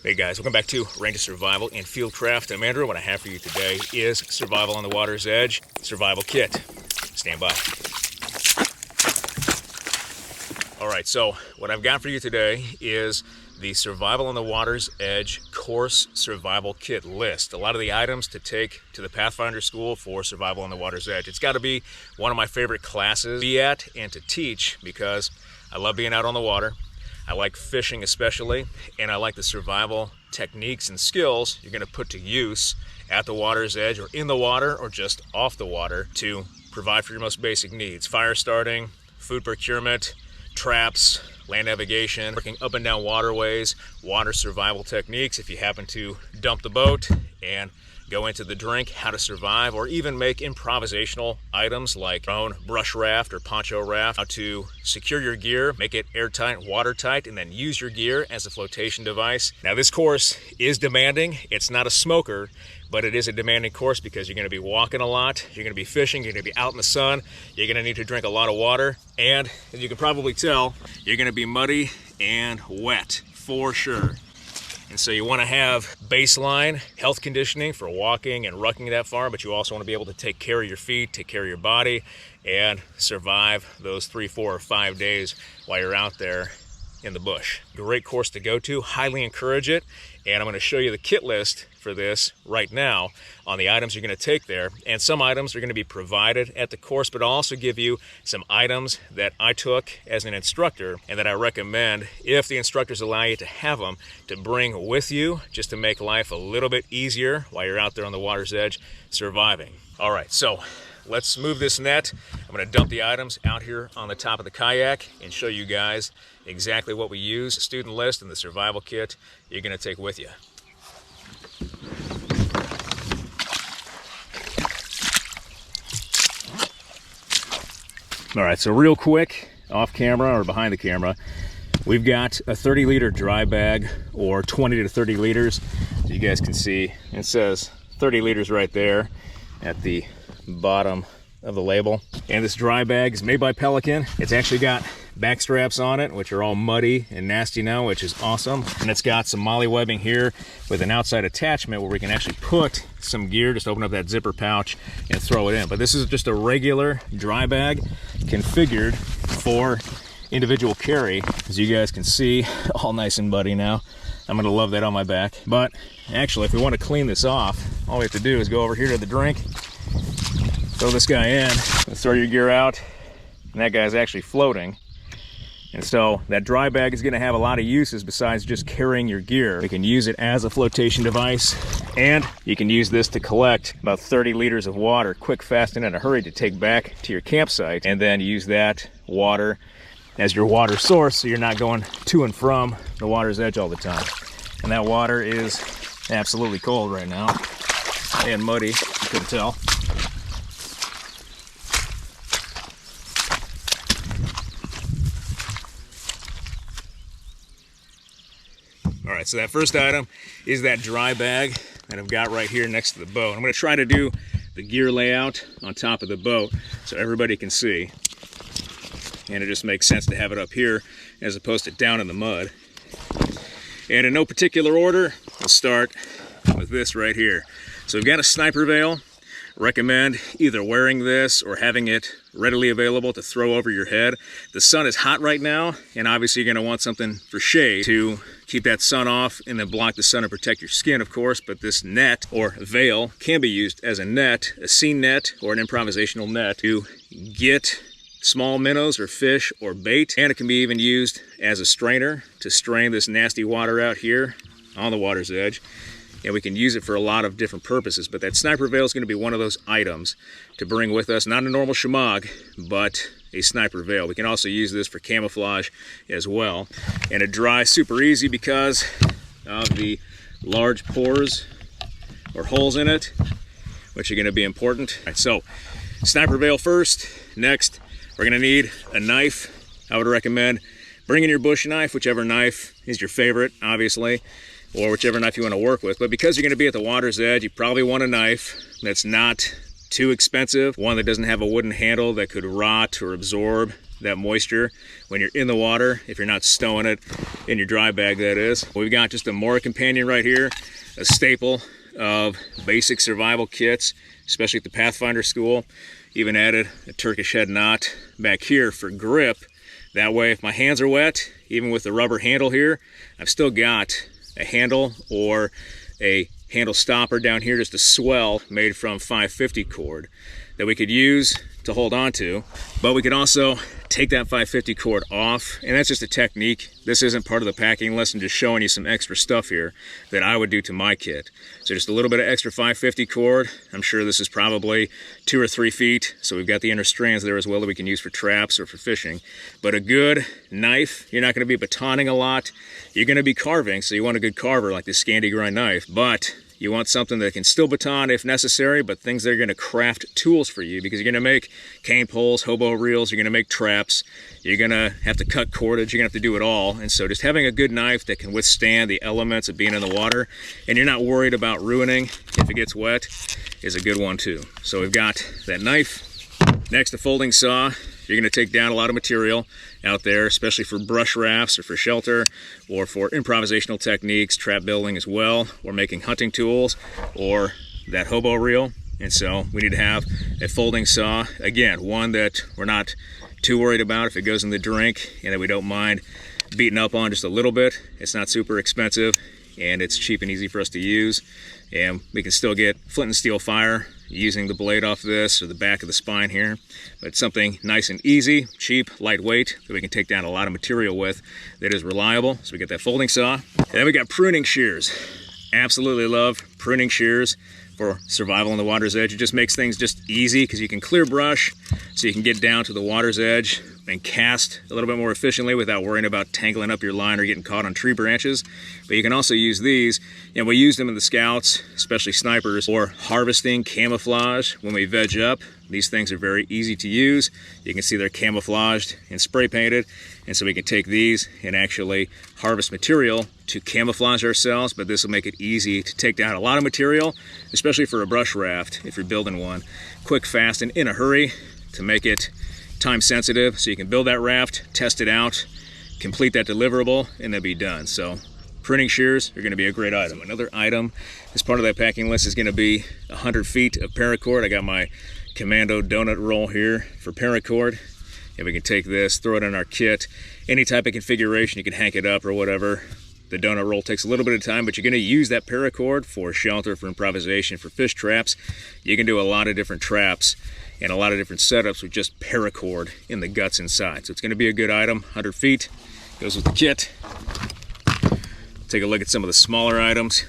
Hey guys, welcome back to Ranger Survival and Fieldcraft. I'm Andrew. What I have for you today is Survival on the Water's Edge Survival Kit. Stand by. Alright, so what I've got for you today is the Survival on the Water's Edge Course Survival Kit list. A lot of the items to take to the Pathfinder school for Survival on the Water's Edge. It's got to be one of my favorite classes to be at and to teach because I love being out on the water. I like fishing especially, and I like the survival techniques and skills you're going to put to use at the water's edge or in the water or just off the water to provide for your most basic needs. Fire starting, food procurement, traps, land navigation, working up and down waterways, water survival techniques if you happen to dump the boat and go into the drink, how to survive, or even make improvisational items like your own brush raft or poncho raft, how to secure your gear, make it airtight, watertight, and then use your gear as a flotation device. Now this course is demanding. It's not a smoker, but it is a demanding course because you're going to be walking a lot, you're going to be fishing, you're going to be out in the sun, you're going to need to drink a lot of water, and as you can probably tell, you're going to be muddy and wet for sure. And so you want to have baseline health conditioning for walking and rucking that far, but you also want to be able to take care of your feet, take care of your body, and survive those 3, 4, or 5 days while you're out there in the bush. Great course to go to, highly encourage it, and I'm going to show you the kit list for this right now on the items you're going to take there. And some items are going to be provided at the course, but I'll also give you some items that I took as an instructor and that I recommend, if the instructors allow you to have them, to bring with you just to make life a little bit easier while you're out there on the water's edge surviving. All right, so let's move this net. I'm going to dump the items out here on the top of the kayak and show you guys exactly what we use, the student list and the survival kit you're going to take with you. All right, so real quick, off camera or behind the camera, we've got a 30-liter dry bag, or 20 to 30 liters. So you guys can see it says 30 liters right there at the bottom of the label. And this dry bag is made by Pelican. It's actually got back straps on it, which are all muddy and nasty now, which is awesome. And it's got some molly webbing here with an outside attachment where we can actually put some gear, just open up that zipper pouch and throw it in. But this is just a regular dry bag configured for individual carry. As you guys can see, all nice and muddy now. I'm gonna love that on my back. But actually, if we want to clean this off, all we have to do is go over here to the drink, throw this guy in, throw your gear out, and that guy's actually floating. And so that dry bag is going to have a lot of uses besides just carrying your gear. You can use it as a flotation device, and you can use this to collect about 30 liters of water quick, fast, and in a hurry to take back to your campsite, and then use that water as your water source so you're not going to and from the water's edge all the time. And that water is absolutely cold right now and muddy, you couldn't tell. All right, so that first item is that dry bag that I've got right here next to the boat. I'm going to try to do the gear layout on top of the boat so everybody can see. And it just makes sense to have it up here as opposed to down in the mud. And in no particular order, we'll start with this right here. So we've got a sniper veil. Recommend either wearing this or having it readily available to throw over your head. The sun is hot right now, and obviously you're going to want something for shade to keep that sun off and then block the sun and protect your skin, of course. But this net or veil can be used as a net, a scene net or an improvisational net to get small minnows or fish or bait. And it can be even used as a strainer to strain this nasty water out here on the water's edge. And we can use it for a lot of different purposes, but that sniper veil is going to be one of those items to bring with us. Not a normal shemagh, but a sniper veil. We can also use this for camouflage as well. And it dries super easy because of the large pores or holes in it, which are going to be important. All right, so sniper veil first. Next, we're going to need a knife. I would recommend bringing your bush knife, whichever knife is your favorite, obviously, or whichever knife you want to work with. But because you're going to be at the water's edge, you probably want a knife that's not too expensive, one that doesn't have a wooden handle that could rot or absorb that moisture when you're in the water, if you're not stowing it in your dry bag, that is. We've got just a Mora Companion right here, a staple of basic survival kits, especially at the Pathfinder school. Even added a Turkish head knot back here for grip. That way, if my hands are wet, even with the rubber handle here, I've still got a handle or a handle stopper down here, just a swell made from 550 cord that we could use to hold on to. But we could also take that 550 cord off, and that's just a technique. This isn't part of the packing list. I'm just showing you some extra stuff here that I would do to my kit. So just a little bit of extra 550 cord. I'm sure this is probably 2 or 3 feet, so we've got the inner strands there as well that we can use for traps or for fishing. But a good knife, you're not going to be batoning a lot. You're going to be carving, so you want a good carver like this Scandi grind knife, but you want something that can still baton if necessary, but things that are going to craft tools for you, because you're going to make cane poles, hobo reels, you're going to make traps, you're going to have to cut cordage, you're going to have to do it all. And so just having a good knife that can withstand the elements of being in the water, and you're not worried about ruining if it gets wet, is a good one too. So we've got that knife. Next, a folding saw. You're going to take down a lot of material out there, especially for brush rafts or for shelter or for improvisational techniques, trap building as well, or making hunting tools or that hobo reel. And so we need to have a folding saw. Again, one that we're not too worried about if it goes in the drink, and that we don't mind beating up on just a little bit. It's not super expensive, and it's cheap and easy for us to use. And we can still get flint and steel fire using the blade off this or the back of the spine here. But something nice and easy, cheap, lightweight, that we can take down a lot of material with that is reliable. So we get that folding saw. And then we got pruning shears. Absolutely love pruning shears for survival on the water's edge. It just makes things just easy because you can clear brush, so you can get down to the water's edge and cast a little bit more efficiently without worrying about tangling up your line or getting caught on tree branches. But you can also use these, and we use them in the scouts, especially snipers, for harvesting, camouflage. When we veg up, these things are very easy to use. You can see they're camouflaged and spray painted, and so we can take these and actually harvest material to camouflage ourselves, but this will make it easy to take down a lot of material, especially for a brush raft if you're building one. Quick, fast, and in a hurry to make it time sensitive, so you can build that raft, test it out, complete that deliverable, and then be done. So pruning shears are going to be a great item. Another item as part of that packing list is going to be 100 feet of paracord. I got my Commando donut roll here for paracord, and we can take this, throw it in our kit. Any type of configuration, you can hang it up or whatever. The donut roll takes a little bit of time, but you're going to use that paracord for shelter, for improvisation, for fish traps. You can do a lot of different traps and a lot of different setups with just paracord in the guts inside. So it's going to be a good item. 100 feet goes with the kit. Take a look at some of the smaller items.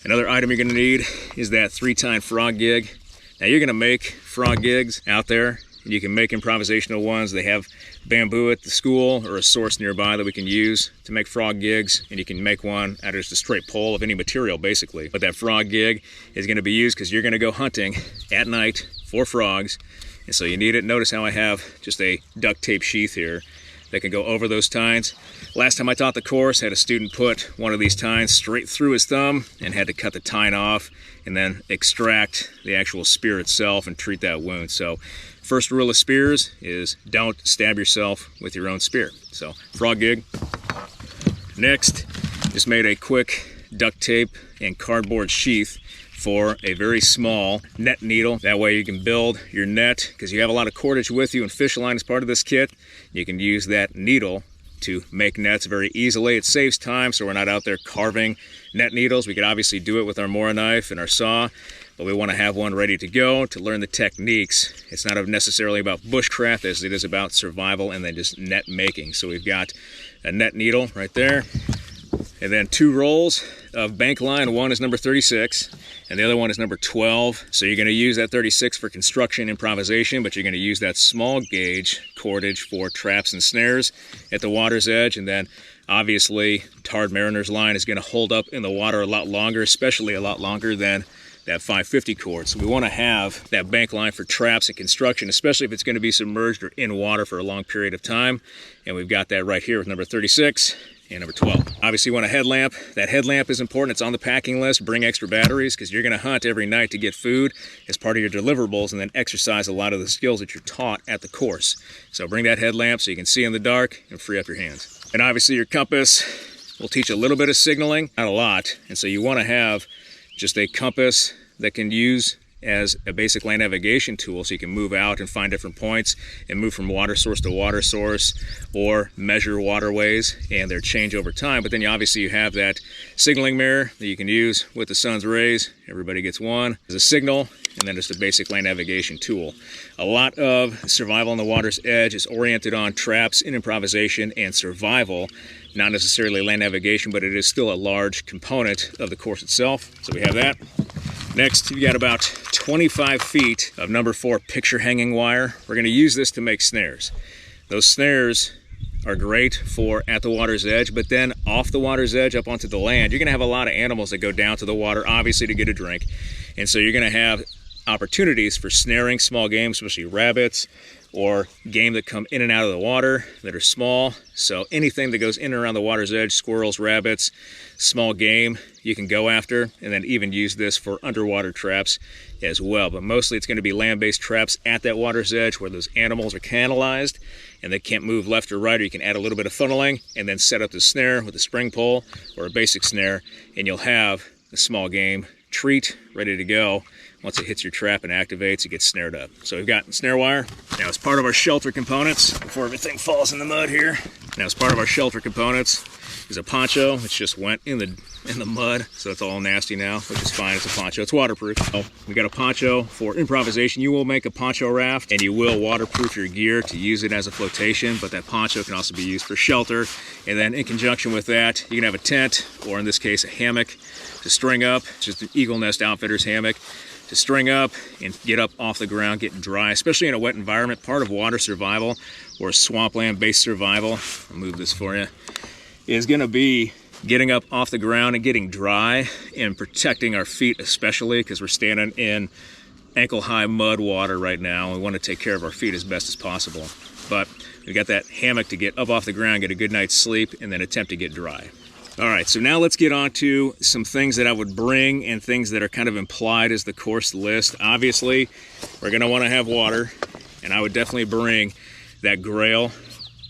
Another item you're going to need is that 3-tine frog gig. Now you're going to make frog gigs out there, and you can make improvisational ones. They have bamboo at the school or a source nearby that we can use to make frog gigs, and you can make one out of just a straight pole of any material basically. But that frog gig is going to be used because you're going to go hunting at night for frogs, and so you need it. Notice how I have just a duct tape sheath here that can go over those tines. Last time I taught the course, I had a student put one of these tines straight through his thumb and had to cut the tine off and then extract the actual spear itself and treat that wound. So first rule of spears is don't stab yourself with your own spear. So frog gig. Next, just made a quick duct tape and cardboard sheath for a very small net needle. That way you can build your net, because you have a lot of cordage with you and fish line as part of this kit. You can use that needle to make nets very easily. It saves time, so we're not out there carving net needles. We could obviously do it with our Mora knife and our saw, but we want to have one ready to go to learn the techniques. It's not necessarily about bushcraft as it is about survival and then just net making. So we've got a net needle right there, and then 2 rolls of Bankline. One is number 36 and the other one is number 12. So you're going to use that 36 for construction improvisation, but you're going to use that small gauge cordage for traps and snares at the water's edge. And then obviously tarred mariner's line is going to hold up in the water a lot longer, especially a lot longer than that 550 cord. So we want to have that Bankline for traps and construction, especially if it's going to be submerged or in water for a long period of time. And we've got that right here with number 36. And number 12, obviously you want a headlamp. That headlamp is important. It's on the packing list. Bring extra batteries because you're going to hunt every night to get food as part of your deliverables and then exercise a lot of the skills that you're taught at the course. So bring that headlamp so you can see in the dark and free up your hands. And obviously your compass will teach a little bit of signaling, not a lot. And so you want to have just a compass that can use as a basic land navigation tool so you can move out and find different points and move from water source to water source or measure waterways and their change over time. But then you have that signaling mirror that you can use with the sun's rays. Everybody gets one as a signal, and then just a basic land navigation tool. A lot of survival on the water's edge is oriented on traps and improvisation and survival, not necessarily land navigation, but it is still a large component of the course itself. So we have that. Next, you've got about 25 feet of number 4 picture hanging wire. We're going to use this to make snares. Those snares are great for at the water's edge, but then off the water's edge up onto the land, you're going to have a lot of animals that go down to the water, obviously to get a drink. And so you're going to have opportunities for snaring small game, especially rabbits or game that come in and out of the water that are small. So anything that goes in and around the water's edge, squirrels, rabbits, small game, you can go after, and then even use this for underwater traps as well. But mostly it's going to be land-based traps at that water's edge where those animals are canalized and they can't move left or right, or you can add a little bit of funneling and then set up the snare with a spring pole or a basic snare, and you'll have a small game treat ready to go. Once it hits your trap and activates, it gets snared up. So we've got snare wire. Now as part of our shelter components, before everything falls in the mud here, now as part of our shelter components is a poncho, which just went in the mud, so it's all nasty now, which is fine. It's a poncho, it's waterproof. So we got a poncho for improvisation. You will make a poncho raft and you will waterproof your gear to use it as a flotation, but that poncho can also be used for shelter. And then in conjunction with that, you can have a tent, or in this case, a hammock to string up. It's just an Eagle Nest Outfitters hammock to string up and get up off the ground, get dry, especially in a wet environment. Part of water survival or swampland-based survival, I'll move this for you, is gonna be getting up off the ground and getting dry and protecting our feet, especially because we're standing in ankle-high mud water right now. We want to take care of our feet as best as possible. But we got that hammock to get up off the ground, get a good night's sleep, and then attempt to get dry. All right, so now let's get on to some things that I would bring and things that are kind of implied as the course list. Obviously, we're gonna wanna have water, and I would definitely bring that grail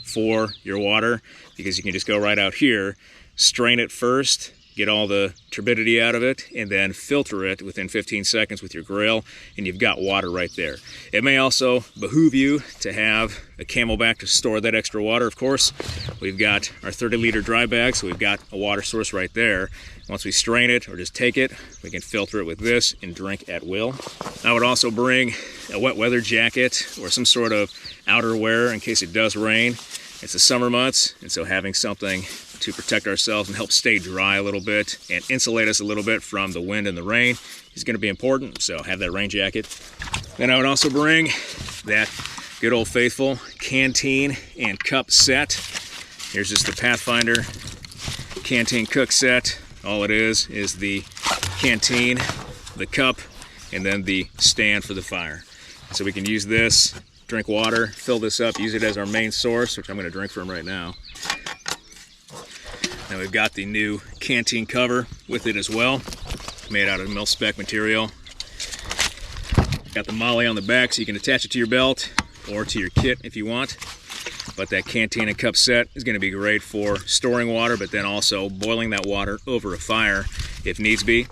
for your water because you can just go right out here, strain it first, get all the turbidity out of it, and then filter it within 15 seconds with your grill, and you've got water right there. It may also behoove you to have a Camelback to store that extra water, of course. We've got our 30-liter dry bag, so we've got a water source right there. Once we strain it or just take it, we can filter it with this and drink at will. I would also bring a wet weather jacket or some sort of outerwear in case it does rain. It's the summer months, and so having something to protect ourselves and help stay dry a little bit and insulate us a little bit from the wind and the rain is going to be important, so have that rain jacket. Then I would also bring that good old faithful canteen and cup set. Here's just the Pathfinder canteen cook set. All it is the canteen, the cup, and then the stand for the fire. So we can use this, drink water, fill this up, use it as our main source, which I'm going to drink from right now. Then we've got the new canteen cover with it as well, made out of mil-spec material. Got the molly on the back so you can attach it to your belt or to your kit if you want. But that canteen and cup set is going to be great for storing water, but then also boiling that water over a fire if needs be.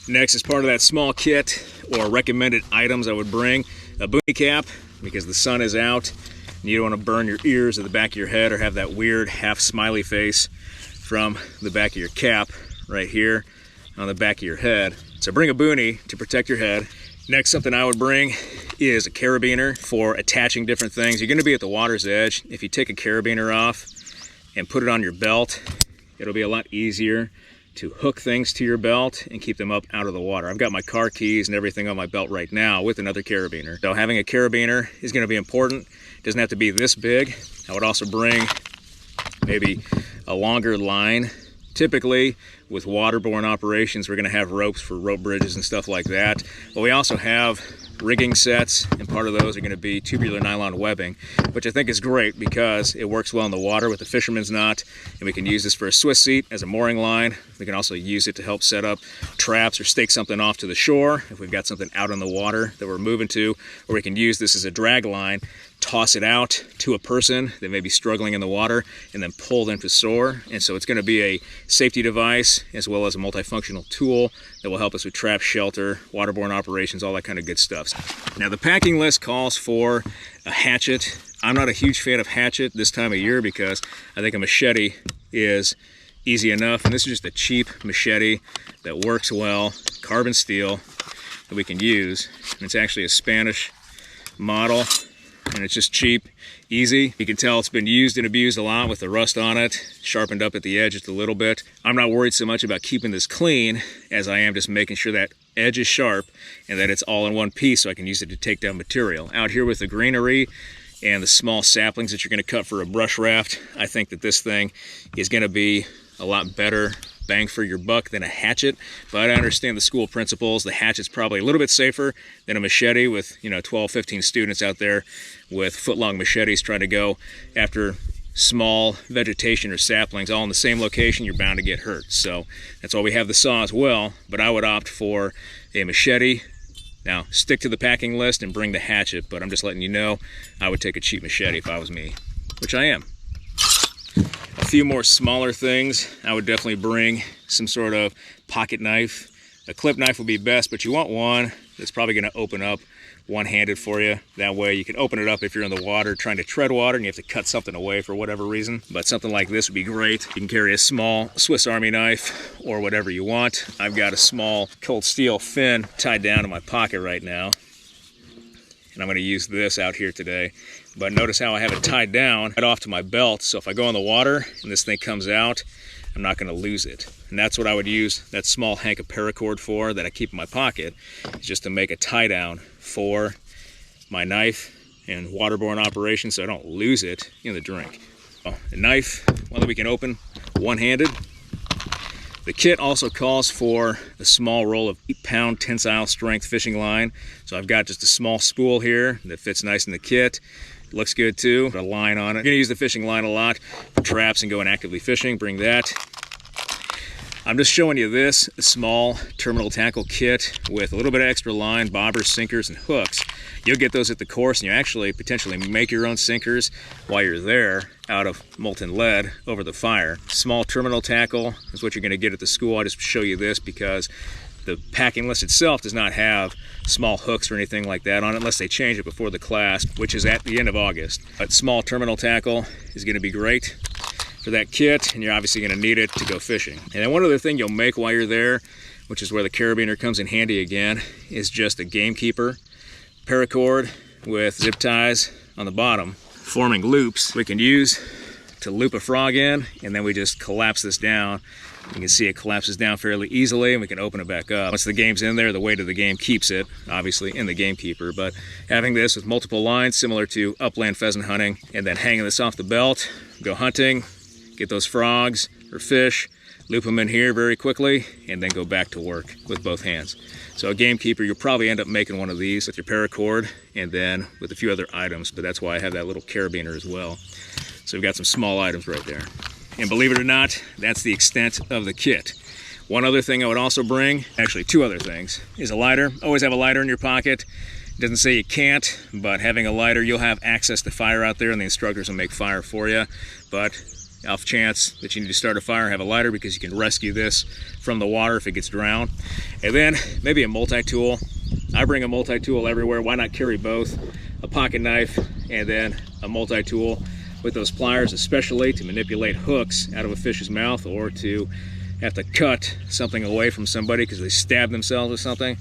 Next, as part of that small kit or recommended items, I would bring a boonie cap because the sun is out and you don't want to burn your ears at the back of your head or have that weird half smiley face from the back of your cap right here on the back of your head. So bring a boonie to protect your head. Next, something I would bring is a carabiner for attaching different things. You're going to be at the water's edge. If you take a carabiner off and put it on your belt, it'll be a lot easier to hook things to your belt and keep them up out of the water. I've got my car keys and everything on my belt right now with another carabiner. So having a carabiner is going to be important. It doesn't have to be this big. I would also bring maybe a longer line Typically, with waterborne operations, we're going to have ropes for rope bridges and stuff like that. But we also have rigging sets, and part of those are going to be tubular nylon webbing, which I think is great because it works well in the water with the fisherman's knot, and we can use this for a Swiss seat as a mooring line. We can also use it to help set up traps or stake something off to the shore if we've got something out in the water that we're moving to, or we can use this as a drag line, toss it out to a person that may be struggling in the water, and then pull them to shore. And so it's going to be a safety device as well as a multifunctional tool that will help us with trap, shelter, waterborne operations, all that kind of good stuff. Now the packing list calls for a hatchet. I'm not a huge fan of hatchet this time of year because I think a machete is easy enough, and this is just a cheap machete that works well, carbon steel, that we can use. And it's actually a Spanish model, and it's just cheap, easy. You can tell it's been used and abused a lot with the rust on it, sharpened up at the edge just a little bit. I'm not worried so much about keeping this clean as I am just making sure that edge is sharp and that it's all in one piece so I can use it to take down material. Out here with the greenery and the small saplings that you're going to cut for a brush raft, I think that this thing is going to be a lot better bang for your buck than a hatchet, but I understand the school principles. The hatchet's probably a little bit safer than a machete with, 12, 15 students out there with foot-long machetes trying to go after small vegetation or saplings all in the same location. You're bound to get hurt. So that's why we have the saw as well, but I would opt for a machete. Now, stick to the packing list and bring the hatchet, but I'm just letting you know I would take a cheap machete if I was me, which I am. A few more smaller things, I would definitely bring some sort of pocket knife. A clip knife would be best, but you want one that's probably going to open up one-handed for you. That way you can open it up if you're in the water trying to tread water and you have to cut something away for whatever reason. But something like this would be great. You can carry a small Swiss Army knife or whatever you want. I've got a small cold steel fin tied down in my pocket right now, and I'm going to use this out here today. But notice how I have it tied down right off to my belt, so if I go in the water and this thing comes out, I'm not going to lose it. And that's what I would use that small hank of paracord for that I keep in my pocket, is just to make a tie down for my knife and waterborne operation so I don't lose it in the drink. The knife, one that we can open one-handed. The kit also calls for a small roll of 8-pound tensile strength fishing line. So I've got just a small spool here that fits nice in the kit. It looks good too. Put a line on it. I'm gonna use the fishing line a lot for traps and going actively fishing. Bring that. I'm just showing you this, a small terminal tackle kit with a little bit of extra line, bobbers, sinkers, and hooks. You'll get those at the course, and you actually potentially make your own sinkers while you're there out of molten lead over the fire. Small terminal tackle is what you're going to get at the school. I just show you this because the packing list itself does not have small hooks or anything like that on it unless they change it before the class, which is at the end of August. But small terminal tackle is going to be great for that kit, and you're obviously going to need it to go fishing. And then one other thing you'll make while you're there, which is where the carabiner comes in handy again, is just a gamekeeper paracord with zip ties on the bottom, forming loops we can use to loop a frog in, and then we just collapse this down. You can see it collapses down fairly easily, and we can open it back up. Once the game's in there, the weight of the game keeps it, obviously, in the gamekeeper. But having this with multiple lines, similar to upland pheasant hunting, and then hanging this off the belt, go hunting, get those frogs or fish, loop them in here very quickly, and then go back to work with both hands. So a gamekeeper, you'll probably end up making one of these with your paracord and then with a few other items, but that's why I have that little carabiner as well. So we've got some small items right there. And believe it or not, that's the extent of the kit. One other thing I would also bring, actually two other things, is a lighter. Always have a lighter in your pocket. It doesn't say you can't, but having a lighter, you'll have access to fire out there, and the instructors will make fire for you. But off chance that you need to start a fire, have a lighter, because you can rescue this from the water if it gets drowned. And then maybe a multi-tool. I bring a multi-tool everywhere. Why not carry both? A pocket knife and then a multi-tool with those pliers, especially to manipulate hooks out of a fish's mouth or to have to cut something away from somebody because they stabbed themselves with something.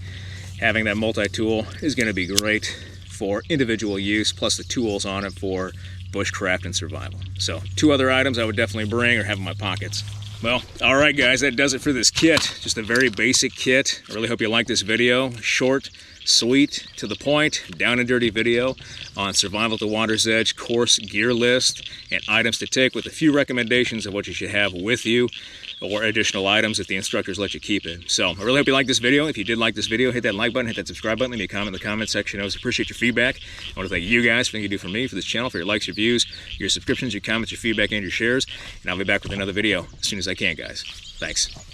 Having that multi-tool is going to be great for individual use, plus the tools on it for bushcraft and survival. So two other items I would definitely bring or have in my pockets. Well, all right guys, that does it for this kit. Just a very basic kit. I really hope you like this video. Short, sweet, to the point, down and dirty video on survival at the water's edge course gear list and items to take, with a few recommendations of what you should have with you or additional items if the instructors let you keep it. So I really hope you liked this video. If you did like this video, hit that like button, hit that subscribe button, leave me a comment in the comment section. I always appreciate your feedback. I want to thank you guys for everything you do for me, for this channel, for your likes, your views, your subscriptions, your comments, your feedback, and your shares. And I'll be back with another video as soon as I can, guys. Thanks.